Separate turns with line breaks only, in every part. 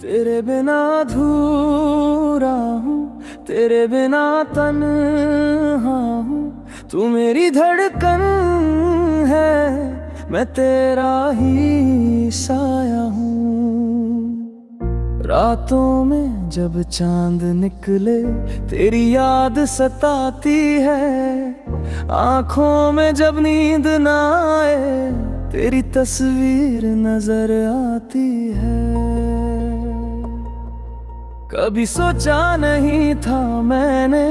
तेरे बिना अधूरा हूँ, तेरे बिना तन्हा हूँ। तू मेरी धड़कन है, मैं तेरा ही साया हूँ। रातों में जब चांद निकले तेरी याद सताती है। आँखों में जब नींद ना आए तेरी तस्वीर नजर आती है। कभी सोचा नहीं था मैंने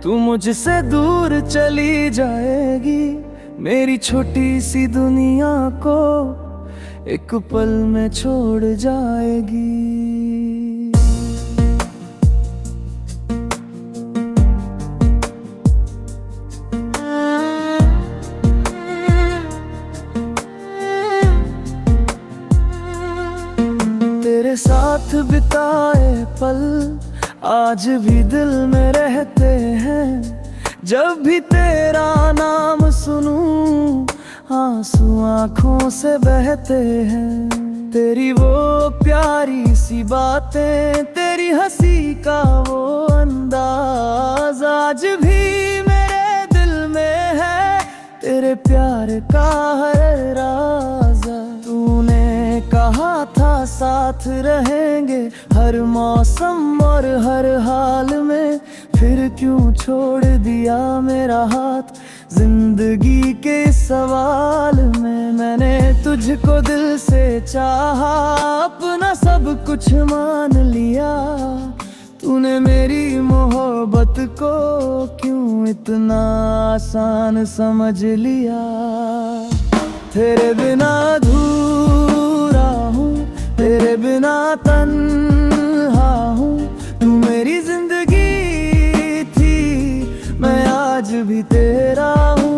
तू मुझसे दूर चली जाएगी। मेरी छोटी सी दुनिया को एक पल में छोड़ जाएगी। तेरे साथ बिताए पल आज भी दिल में रहते हैं। जब भी तेरा नाम सुनूं आंसू आँखों से बहते हैं। तेरी वो प्यारी सी बातें, तेरी हंसी का वो अंदाज आज भी मेरे दिल में है। तेरे प्यार का हर राज तूने कहा था साथ रहेंगे हर मौसम और हर हाल में। फिर क्यों छोड़ दिया मेरा हाथ जिंदगी के सवाल में। मैंने तुझको दिल से चाहा, अपना सब कुछ मान लिया। तूने मेरी मोहब्बत को क्यों इतना आसान समझ लिया। तेरे बिना अधूरा हूँ, तेरे बिना तन्हा हूँ। तू मेरी जिंदगी थी, मैं आज भी तेरा हूँ।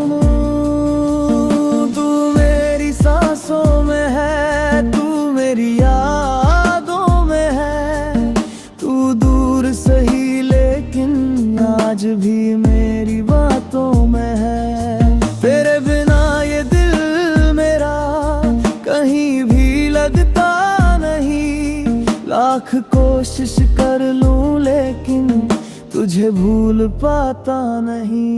तू मेरी सांसों में है, तू मेरी यादों में है। तू दूर सही लेकिन आज भी मेरी बातों में है। तेरे बिना ये दिल मेरा कहीं भी लगता नहीं। लाख कोशिश कर लूं लेकिन तुझे भूल पाता नहीं।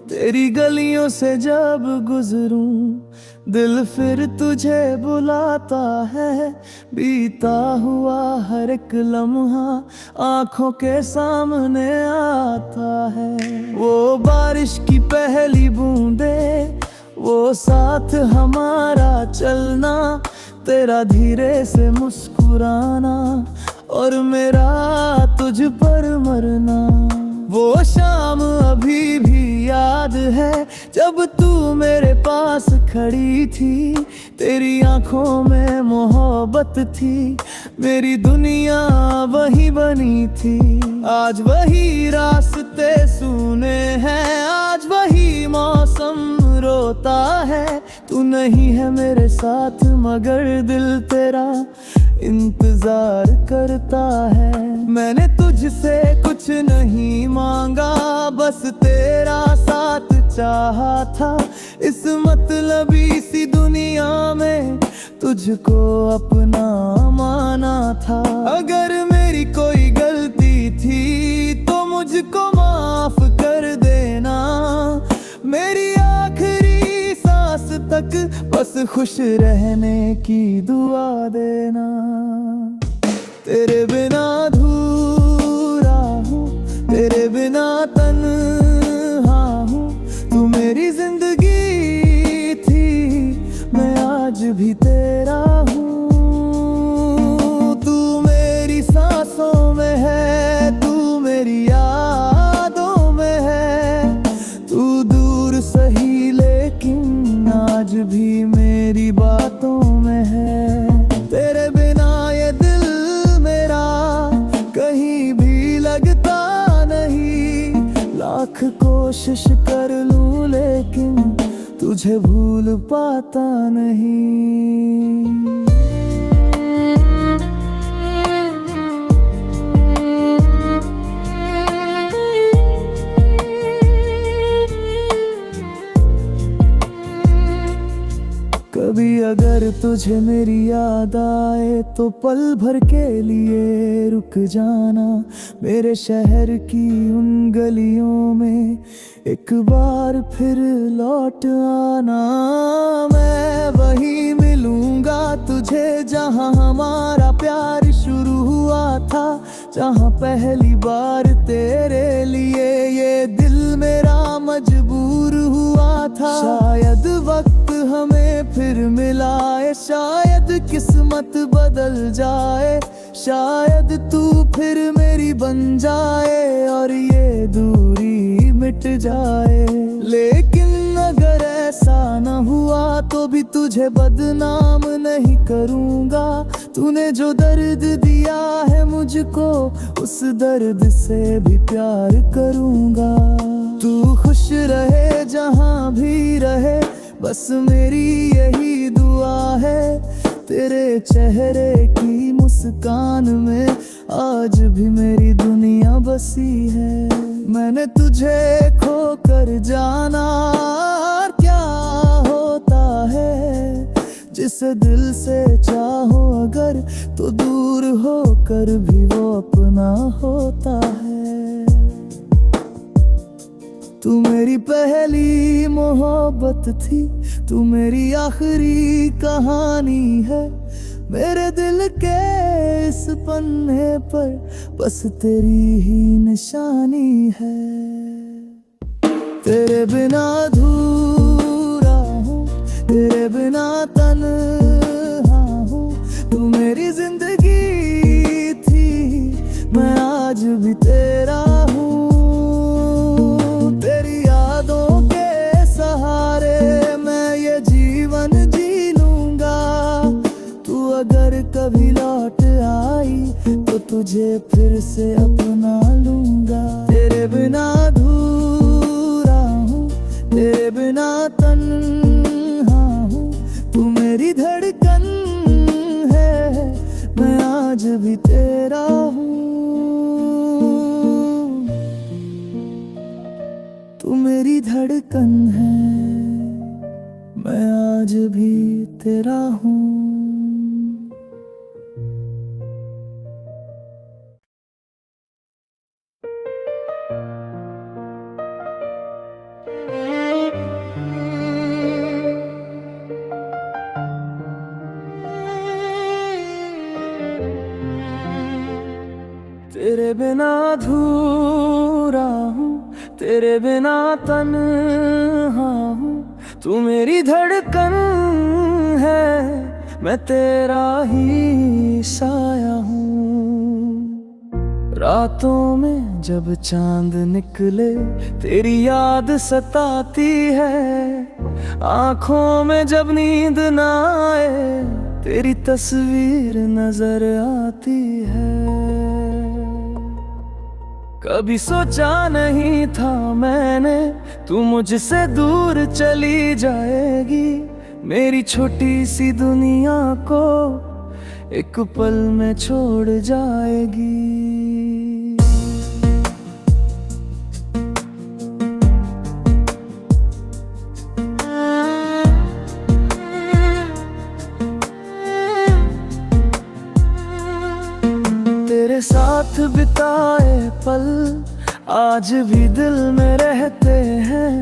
तेरी गलियों से जब गुजरूं दिल फिर तुझे बुलाता है। बीता हुआ हर एक लम्हा आंखों के सामने आता है। वो बारिश की पहली बूंदे, वो साथ हमारा चलना। तेरा धीरे से मुस्कुराना और मेरा तुझ पर मरना। वो शाम अभी भी याद है जब तू मेरे पास खड़ी थी। तेरी आंखों में मोहब्बत थी, मेरी दुनिया वही बनी थी। आज वही रास्ते सूने हैं, आज वही मौसम रोता है। तू नहीं है मेरे साथ मगर दिल तेरा इंतजार करता है। मैंने तुझसे कुछ नहीं मांगा, बस तेरा साथ चाहा था। इस मतलबी सी दुनिया में तुझको अपना माना था। अगर मेरी कोई गलती थी तो मुझको माफ कर देना। मेरी आखिरी सांस तक बस खुश रहने की दुआ देना। तेरे बिना अधूरा हूँ, तेरे बिना तन्हा हूँ। तू मेरी जिंदगी थी, मैं आज भी तेरा हूँ। तू मेरी सांसों में है, तू मेरी यादों में है। तू दूर सही लेकिन आज भी मेरी बातों में है। तेरे बिना ये दिल मेरा कहीं भी लगता नहीं। लाख कोशिश कर लूं लेकिन तुझे भूल पाता नहीं। तुझे मेरी याद आए तो पल भर के लिए रुक जाना। मेरे शहर की उन गलियों में एक बार फिर लौट आना। मैं वहीं मिलूंगा तुझे जहां हमारा प्यार शुरू हुआ था, जहां पहली बार तेरे लिए ये दिल मेरा मजबूर हुआ था। शायद वक्त हमें फिर मिलाए, शायद किस्मत बदल जाए, शायद तू फिर मेरी बन जाए और ये दूरी मिट जाए। लेकिन अगर ऐसा न हुआ तो भी तुझे बदनाम नहीं करूँगा। तूने जो दर्द दिया है मुझको, उस दर्द से भी प्यार करूँगा। तू खुश रहे जहाँ भी रहे, बस मेरी यही दुआ है। तेरे चेहरे की मुस्कान में आज भी मेरी दुनिया बसी है। मैंने तुझे खो कर जाना क्या होता है, जिसे दिल से चाहो अगर तो दूर होकर भी वो अपना होता है। तू मेरी पहली मोहब्बत थी, तू मेरी आखिरी कहानी है। मेरे दिल के इस पन्ने पर बस तेरी ही निशानी है। तेरे बिना अधूरा हूँ, तेरे बिना तन्हा हूँ। तू मेरी जिंदगी थी, मैं आज भी तेरा हूँ। तेरी यादों के सहारे मैं ये जीवन जी लूंगा। तू अगर कभी लौट आई तो तुझे फिर से अपना लूंगा। तेरे बिना अधूरा हूँ, तेरे बिना तन्हा हूँ। तू मेरी धड़कन है, मैं आज भी तेरा हूँ। तू मेरी धड़कन है, मैं आज भी तेरा हूँ। तेरे बिना अधूरा हूँ, तेरे बिना तन्हा हूँ। तू मेरी धड़कन है, मैं तेरा ही साया हूँ। रातों में जब चांद निकले तेरी याद सताती है। आँखों में जब नींद ना आए तेरी तस्वीर नजर आती है। कभी सोचा नहीं था मैंने तू मुझसे दूर चली जाएगी। मेरी छोटी सी दुनिया को एक पल में छोड़ जाएगी। तेरे साथ बिताए पल आज भी दिल में रहते हैं।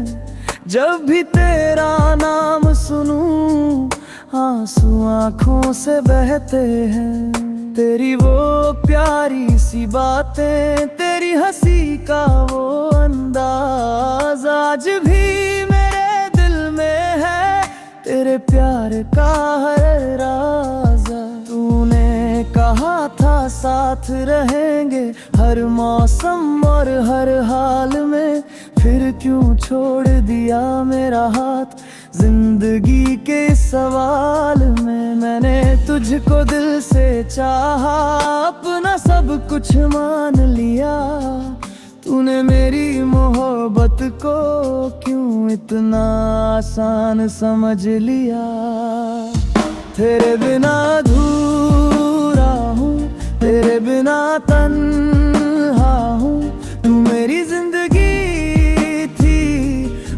जब भी तेरा नाम सुनूं आंसू आँखों से बहते हैं। तेरी वो प्यारी सी बातें, तेरी हंसी का वो अंदाज आज भी मेरे दिल में है। तेरे प्यार का हर राज तूने कहा था साथ रहेंगे हर मौसम और हर हाल में। फिर क्यों छोड़ दिया मेरा हाथ जिंदगी के सवाल में। मैंने तुझको दिल से चाहा, अपना सब कुछ मान लिया। तूने मेरी मोहब्बत को क्यों इतना आसान समझ लिया। तेरे बिना अधूरा हूँ, तेरे बिना तन्हा हूँ। तू मेरी जिंदगी थी,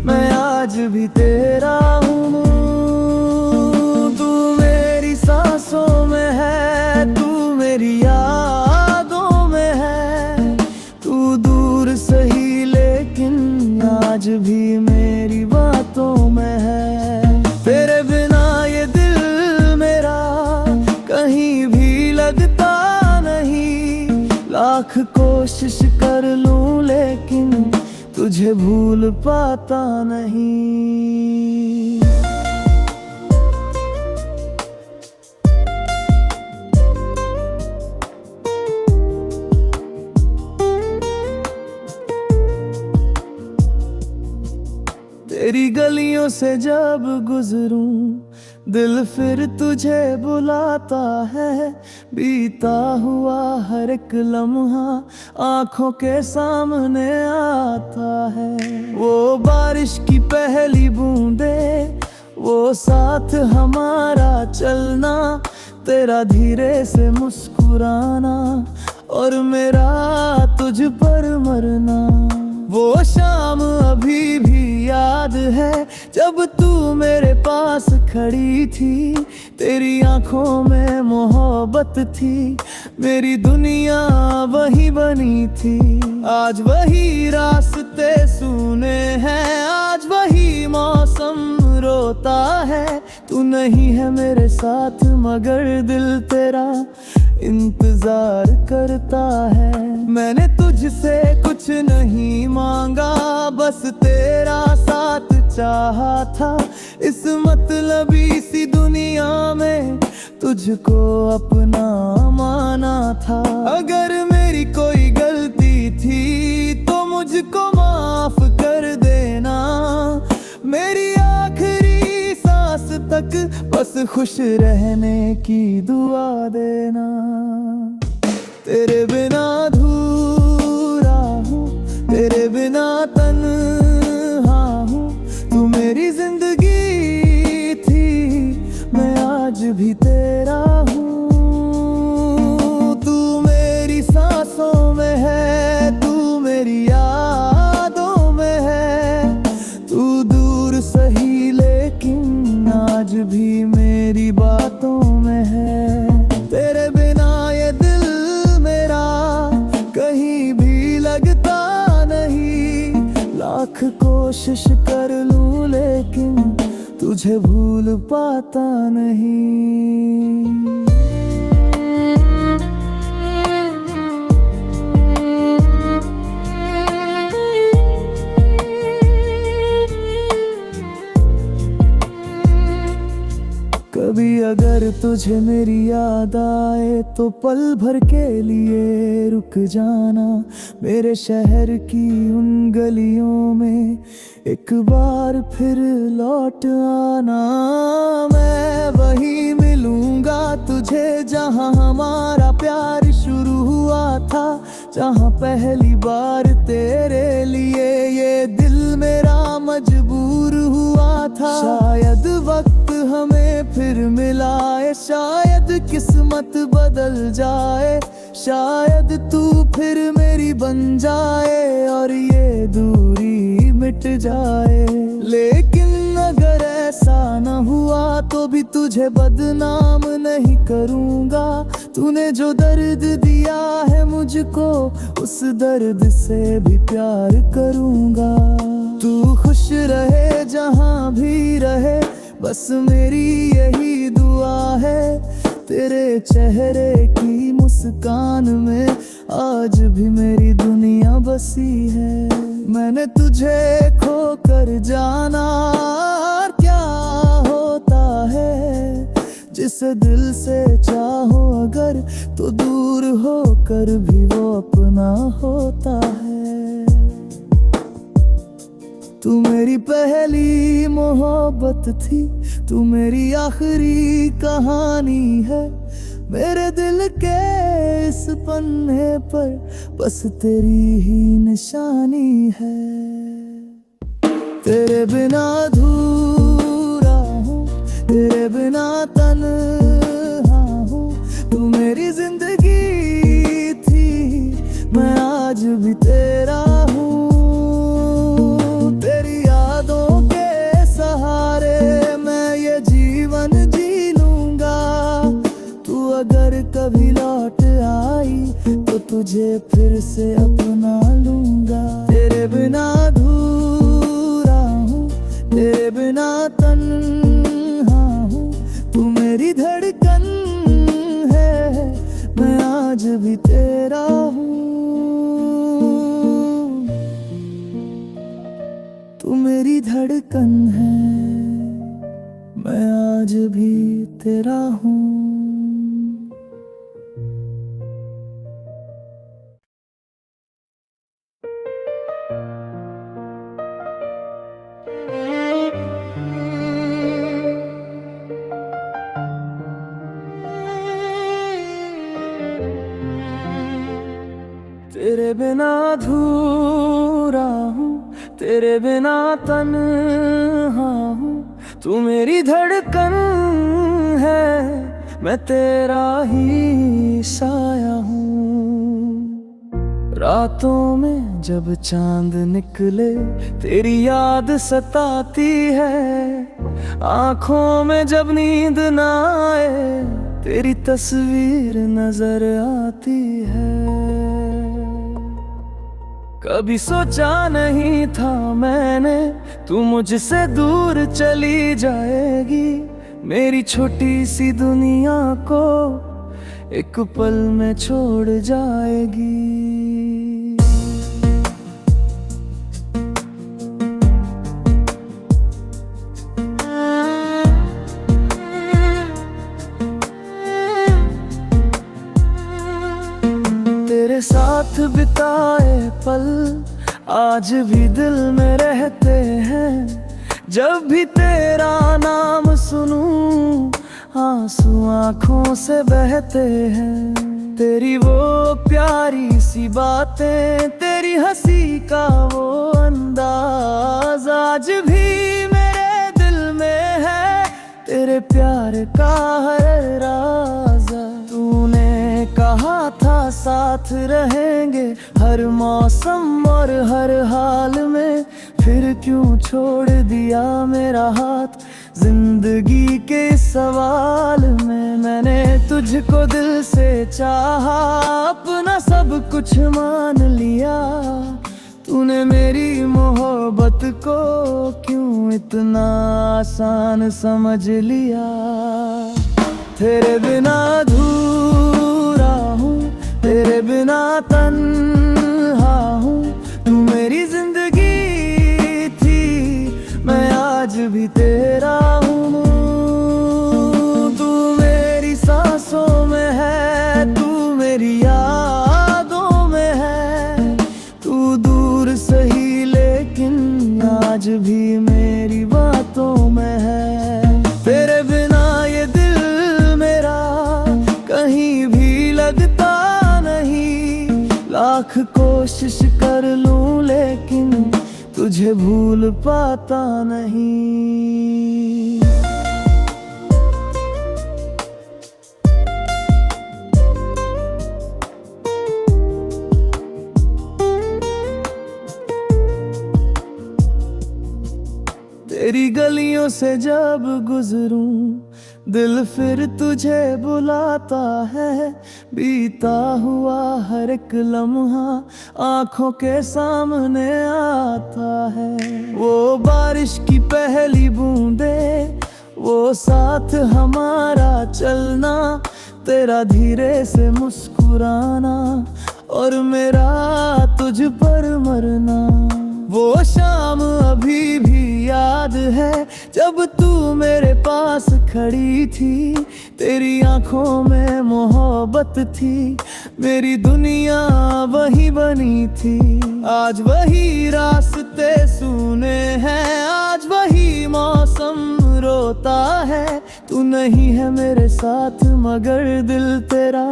मैं आज भी तेरा हूँ। तू मेरी लाख कोशिश कर लूं लेकिन तुझे भूल पाता नहीं। तेरी गलियों से जब गुजरूं दिल फिर तुझे बुलाता है। बीता हुआ हर एक लम्हा आंखों के सामने आता है। वो बारिश की पहली बूंदे, वो साथ हमारा चलना, तेरा धीरे से मुस्कुराना और मेरा तुझ पर मरना। वो शाम अभी भी याद है जब तू मेरे पास खड़ी थी। तेरी आंखों में मोहब्बत थी, मेरी दुनिया वही बनी थी। आज वही रास्ते सुने हैं, आज वही मौसम रोता है। तू नहीं है मेरे साथ मगर दिल तेरा इंतजार करता है। मैंने तुझसे कुछ नहीं मांगा, बस तेरा साथ चाहा था। इस मतलबी सी दुनिया में तुझको अपना माना था। अगर मेरी कोई गलती थी तो मुझको माफ कर देना। मेरी आखिरी सांस तक बस खुश रहने की दुआ देना। तेरे बिना अधूरा हूँ, तेरे बिना तन्हा हूँ। तू मेरी जिंदगी थी, मैं आज भी तेरा हूँ। तू मेरी सांसों में है, तू मेरी यादों में है। तू दूर सही लेकिन आज भी मेरी बातों में है। तेरे बिना ये दिल मेरा कहीं भी लगता नहीं। लाख कोशिश कर लूं लेकिन तुझे भूल पाता नहीं। कभी अगर तुझे मेरी याद आए तो पल भर के लिए रुक जाना। मेरे शहर की उन गलियों में एक बार फिर लौट आना। मैं वहीं मिलूंगा तुझे जहां हमारा प्यार शुरू हुआ था। जहां पहली बार तेरे लिए ये दिल मेरा मजबूर हुआ था। शायद वक्त हमें फिर मिलाए, शायद किस्मत बदल जाए। शायद तू फिर मेरी बन जाए और ये दूरी मिट जाए। लेकिन अगर ऐसा न हुआ तो भी तुझे बदनाम नहीं करूँगा। तूने जो दर्द दिया है मुझको, उस दर्द से भी प्यार करूँगा। तू खुश रहे जहाँ भी रहे, बस मेरी यही दुआ है। तेरे चेहरे की मुस्कान में आज भी मेरी दुनिया बसी है। मैंने तुझे खो कर जाना क्या होता है। जिसे दिल से चाहो अगर तो दूर होकर भी वो अपना होता है। तू मेरी पहली मोहब्बत थी, तू मेरी आखिरी कहानी है। मेरे दिल के इस पन्ने पर बस तेरी ही निशानी है। तेरे बिना अधूरा हूँ, तेरे बिना तन्हा हूँ। तू मेरी जिंदगी थी, मैं आज भी तेरा हूँ। तेरी यादों के सहारे मैं ये जीवन जी लूंगा। तू अगर कभी लौट आई तो तुझे फिर से अपना लूंगा। तेरे बिना अधूरा हूँ, तेरे बिना तन्हा हूँ। तू मेरी धड़कन है, मैं आज भी तेरा हूँ। तेरे बिना अधूरा हूँ, तेरे बिना तन्हा हूँ। तू मेरी धड़कन है, मैं तेरा ही साया हूँ। रातों में जब चांद निकले तेरी याद सताती है। आँखों में जब नींद ना आए तेरी तस्वीर नजर आती है। कभी सोचा नहीं था मैंने तू मुझसे दूर चली जाएगी। मेरी छोटी सी दुनिया को एक पल में छोड़ जाएगी। तेरे साथ बिताए पल आज भी दिल में रहते हैं। जब भी तेरा नाम सुनूं आंसू आँखों से बहते हैं। तेरी वो प्यारी सी बातें, तेरी हंसी का वो अंदाज आज भी मेरे दिल में है। तेरे प्यार का हर राज तूने कहा था साथ रहेंगे हर मौसम और हर हाल में। फिर क्यों छोड़ दिया मेरा हाथ जिंदगी के सवाल में। मैंने तुझको दिल से चाहा, अपना सब कुछ मान लिया। तूने मेरी मोहब्बत को क्यों इतना आसान समझ लिया। तेरे बिना अधूरा हूँ, तेरे बिना तन्हा हूँ। तू मेरी जिंदगी थी, मैं आज भी तेरा हूँ। तू मेरी सांसों में है, तू मेरी यादों में है। तू दूर सही लेकिन आज भी मेरी बातों में है। तेरे बिना ये दिल मेरा कहीं भी लगता नहीं। लाख कोशिश कर लूं लेकिन तुझे भूल पाता नहीं। तेरी गलियों से जब गुजरूं दिल फिर तुझे बुलाता है। बीता हुआ हर एक लम्हा आंखों के सामने आता है। वो बारिश की पहली बूंदे, वो साथ हमारा चलना। तेरा धीरे से मुस्कुराना और मेरा तुझ पर मरना। वो शाम अभी भी याद है जब तू मेरे पास खड़ी थी। तेरी आंखों में मोहब्बत थी, मेरी दुनिया वही बनी थी। आज वही रास्ते सूने हैं, आज वही मौसम रोता है। तू नहीं है मेरे साथ मगर दिल तेरा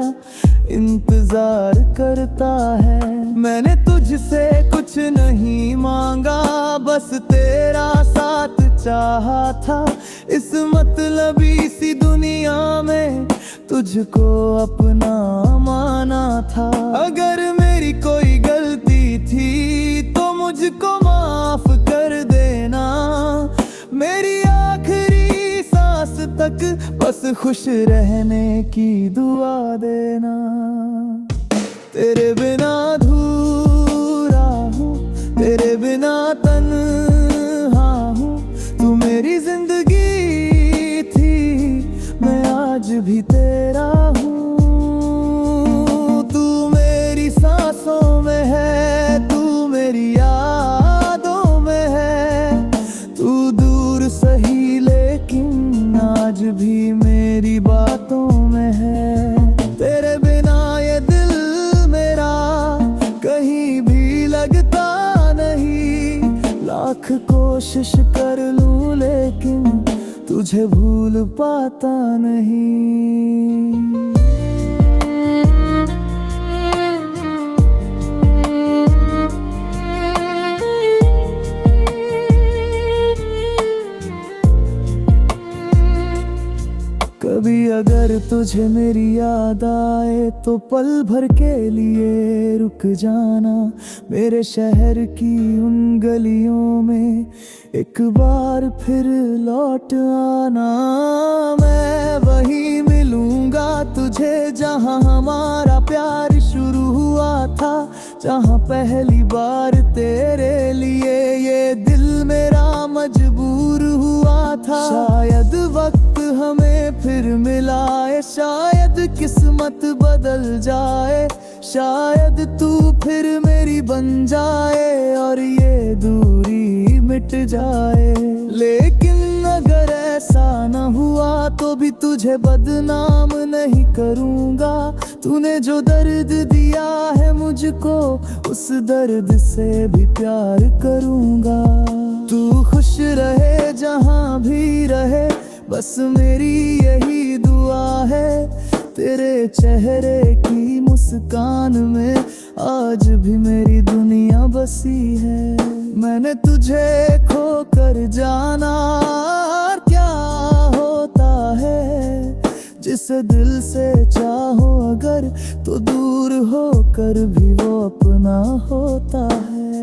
इंतजार करता है। मैंने तुझसे कुछ नहीं मांगा, बस तेरा साथ चाहा था। इस मतलबी सी दुनिया में तुझको अपना माना था। अगर मेरी कोई गलती थी तो मुझको माफ कर देना। मेरी आखिरी सांस तक बस खुश रहने की दुआ देना। तेरे बिना अधूरा हूँ, तेरे बिना तन्हा हूँ। तू मेरी जिंदगी थी, मैं आज भी तेरा हूँ। तू मेरी सांसों में है, तू मेरी यादों में है। तू दूर सही लेकिन आज भी मेरी बातों में है। तेरे बिना ये दिल मेरा कहीं भी लगता नहीं। लाख कोशिश कर लूं लेकिन तुझे भूल पाता नहीं। तुझे मेरी याद आए तो पल भर के लिए रुक जाना। मेरे शहर की उन गलियों में एक बार फिर लौट आना। मैं वहीं मिलूंगा तुझे जहां हमारा प्यार शुरू हुआ था, जहां पहली बार तेरे लिए ये दिल मेरा मजबूर हुआ था। शायद वक्त हमें फिर मिलाए, शायद किस्मत बदल जाए, शायद तू फिर मेरी बन जाए और ये दूरी मिट जाए। लेकिन अगर ऐसा न हुआ तो भी तुझे बदनाम नहीं करूंगा। तूने जो दर्द दिया है मुझको, उस दर्द से भी प्यार करूंगा। तू खुश रहे जहां भी रहे, बस मेरी यही दुआ है। तेरे चेहरे की मुस्कान में आज भी मेरी दुनिया बसी है। मैंने तुझे खो कर जाना क्या होता है, जिसे दिल से चाहो अगर तो दूर होकर भी वो अपना होता है।